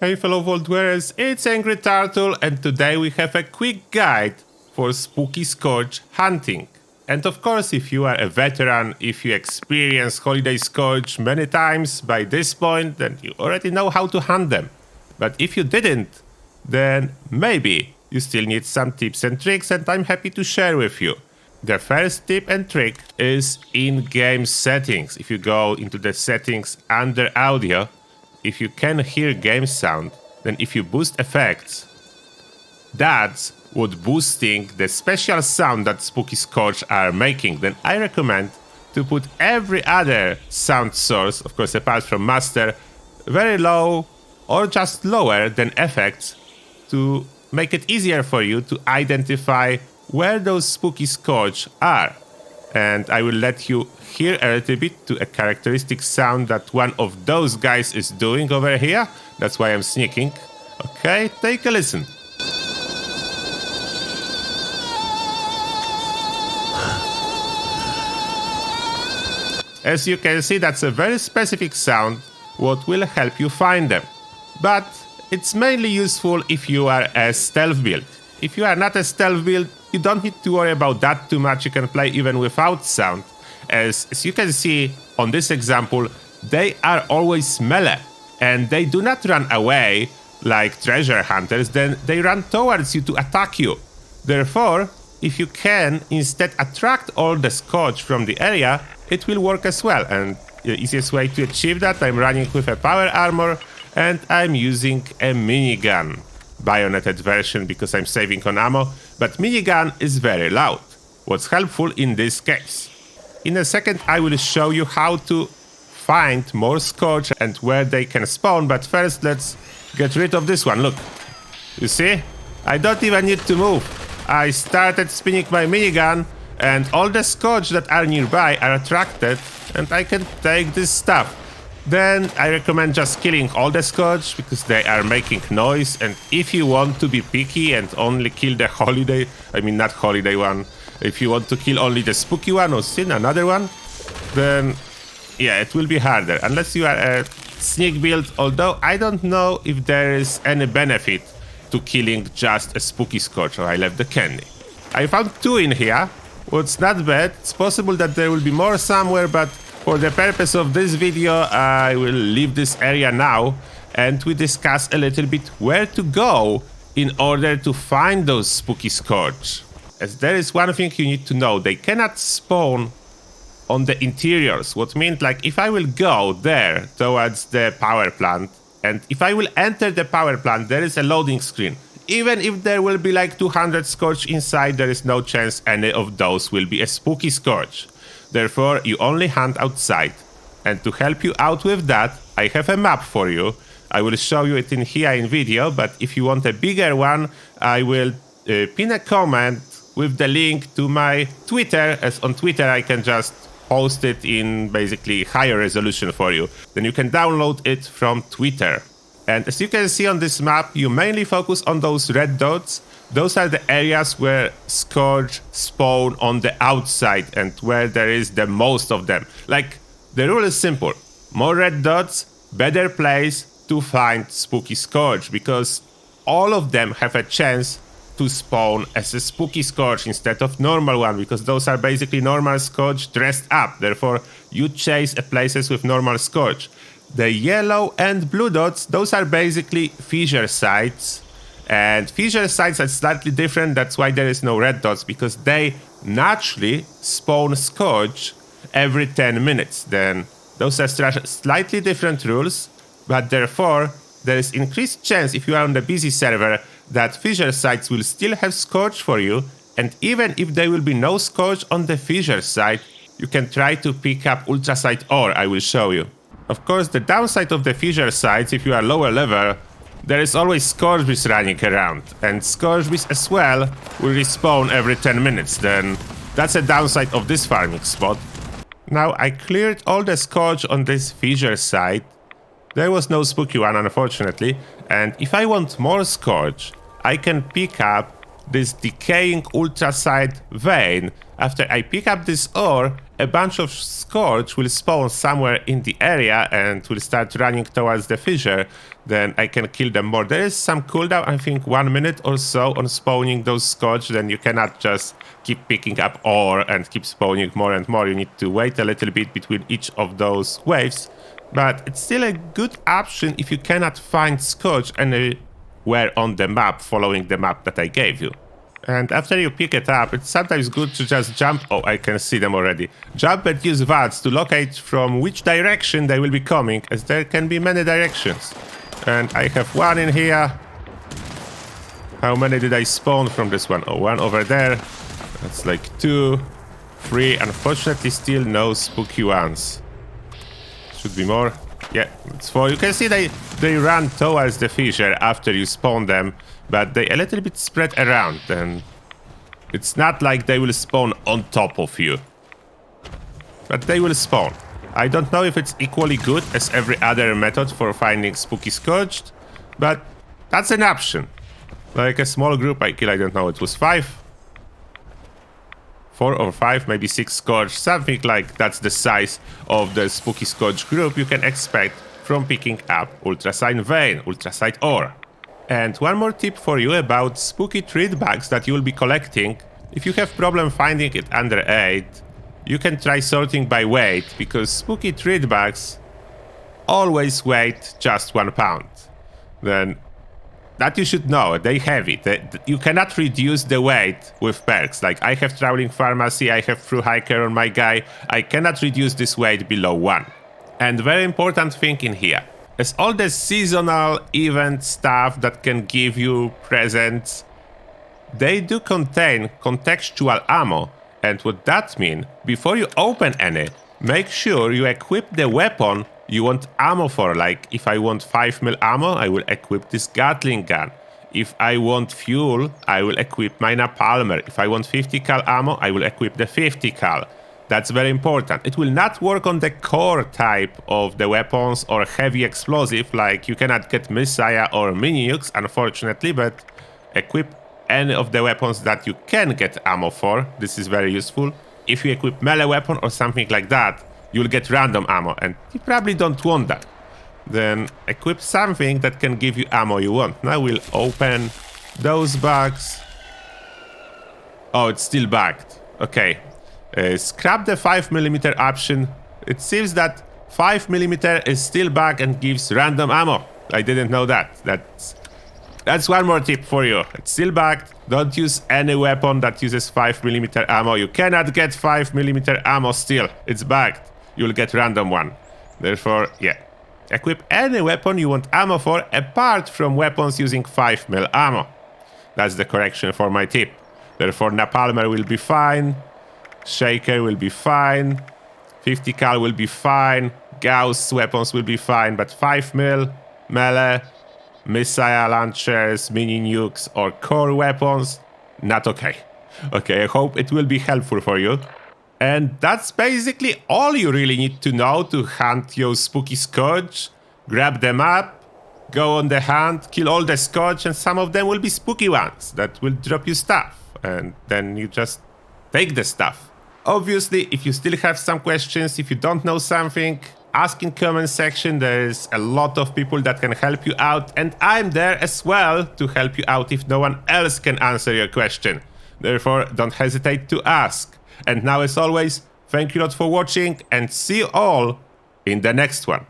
Hey fellow Vault Dwellers, it's Angry Turtle, and today we have a quick guide for spooky Scorched hunting. And of course, if you are a veteran, if you experience Holiday Scorched many times by this point, then you already know how to hunt them. But if you didn't, then maybe you still need some tips and tricks, and I'm happy to share with you. The first tip and trick is in-game settings. If you go into the settings under audio, if you can hear game sound, then if you boost effects, that's what boosting the special sound that Spooky Scorched are making. Then I recommend to put every other sound source, of course apart from master, very low or just lower than effects to make it easier for you to identify where those Spooky Scorched are. And I will let you hear a little bit to a characteristic sound that one of those guys is doing over here. That's why I'm sneaking. Okay, take a listen. As you can see, that's a very specific sound, what will help you find them. But it's mainly useful if you are a stealth build. If you are not a stealth build, you don't need to worry about that too much. You can play even without sound. As you can see on this example, they are always melee, and they do not run away like treasure hunters, then they run towards you to attack you. Therefore, if you can instead attract all the Scorched from the area, it will work as well. And the easiest way to achieve that, I'm running with a power armor and I'm using a minigun. Bayoneted version because I'm saving on ammo, but minigun is very loud. What's helpful in this case? In a second I will show you how to find more Scorched and where they can spawn, but first let's get rid of this one. Look, you see? I don't even need to move. I started spinning my minigun and all the Scorched that are nearby are attracted and I can take this stuff. Then I recommend just killing all the Scorched because they are making noise, and if you want to be picky and only kill the holiday, I mean not holiday one, if you want to kill only the spooky one or sin another one, then yeah, it will be harder unless you are a sneak build, although I don't know if there is any benefit to killing just a spooky Scorched, so I left the candy. I found 2 in here, what's not bad. It's possible that there will be more somewhere, but for the purpose of this video, I will leave this area now and we discuss a little bit where to go in order to find those spooky Scorched. As there is one thing you need to know, they cannot spawn on the interiors. What means, like, if I will go there towards the power plant and if I will enter the power plant, there is a loading screen. Even if there will be like 200 Scorched inside, there is no chance any of those will be a spooky Scorched. Therefore, you only hunt outside. And to help you out with that, I have a map for you. I will show you it in here in video, but if you want a bigger one, I will pin a comment with the link to my Twitter, as on Twitter I can just post it in basically higher resolution for you. Then you can download it from Twitter. And as you can see on this map, you mainly focus on those red dots. Those are the areas where Scorched spawn on the outside and where there is the most of them. Like, the rule is simple. More red dots, better place to find spooky Scorched, because all of them have a chance to spawn as a spooky Scorched instead of normal one, because those are basically normal Scorched dressed up. Therefore, you chase places with normal Scorched. The yellow and blue dots, those are basically fissure sites. And fissure sites are slightly different, that's why there is no red dots, because they naturally spawn Scorched every 10 minutes. Then those are slightly different rules, but therefore there is increased chance if you are on the busy server that fissure sites will still have Scorched for you, and even if there will be no Scorched on the fissure site, you can try to pick up ultracite ore, I will show you. Of course, the downside of the fissure sites, if you are lower level, there is always Scorched bees running around, and Scorched bees as well will respawn every 10 minutes, then that's a downside of this farming spot. Now I cleared all the Scorched on this fissure site. There was no spooky one, unfortunately, and if I want more Scorched, I can pick up this decaying ultracite vein. After I pick up this ore, a bunch of Scorched will spawn somewhere in the area and will start running towards the fissure. Then I can kill them more. There is some cooldown, I think 1 minute or so on spawning those Scorched. Then you cannot just keep picking up ore and keep spawning more and more. You need to wait a little bit between each of those waves. But it's still a good option if you cannot find Scorched anywhere on the map following the map that I gave you. And after you pick it up, it's sometimes good to just jump. Oh, I can see them already. Jump and use VATS to locate from which direction they will be coming, as there can be many directions. And I have one in here. How many did I spawn from this one? Oh, one over there. That's like 2, 3. Unfortunately, still no spooky ones. Should be more. Yeah, it's 4. You can see they run towards the fissure after you spawn them, but they a little bit spread around, and it's not like they will spawn on top of you. But they will spawn. I don't know if it's equally good as every other method for finding spooky Scorched, but that's an option. Like a small group I kill, I don't know, it was 5. 4 or 5, maybe 6 Scorched, something like that's the size of the spooky Scorched group you can expect from picking up ultracite vein, ultracite ore. And one more tip for you about spooky treat bags that you will be collecting. If you have problem finding it under 8, you can try sorting by weight, because spooky treat bags always weigh just 1 pound. Then that you should know, they have it. You cannot reduce the weight with perks. Like I have Traveling Pharmacy, I have Through Hiker on my guy. I cannot reduce this weight below 1. And very important thing in here, as all the seasonal event stuff that can give you presents, they do contain contextual ammo. And what that means, before you open any, make sure you equip the weapon you want ammo for. Like if I want 5mm ammo, I will equip this Gatling gun. If I want fuel, I will equip my Napalmer. If I want 50 cal ammo, I will equip the 50 cal. That's very important. It will not work on the core type of the weapons or heavy explosive, like you cannot get Messiah or mini nukes, unfortunately, but equip any of the weapons that you can get ammo for. This is very useful. If you equip melee weapon or something like that, you'll get random ammo, and you probably don't want that. Then equip something that can give you ammo you want. Now we'll open those bags. Oh, it's still bagged. Okay. Scrap the 5mm option. It seems that 5mm is still bagged and gives random ammo. I didn't know that. That's one more tip for you. It's still bagged. Don't use any weapon that uses 5mm ammo. You cannot get 5mm ammo still. It's bagged. You'll get random one. Therefore, yeah. Equip any weapon you want ammo for, apart from weapons using 5mm ammo. That's the correction for my tip. Therefore, Napalmer will be fine. Shaker will be fine. 50 cal will be fine. Gauss weapons will be fine. But 5mm, melee, missile launchers, mini nukes, or core weapons, not okay. Okay, I hope it will be helpful for you. And that's basically all you really need to know to hunt your spooky Scorched. Grab them up, go on the hunt, kill all the Scorched, and some of them will be spooky ones that will drop you stuff. And then you just take the stuff. Obviously, if you still have some questions, if you don't know something, ask in comment section. There's a lot of people that can help you out, and I'm there as well to help you out if no one else can answer your question. Therefore, don't hesitate to ask. And now, as always, thank you a lot for watching, and see you all in the next one.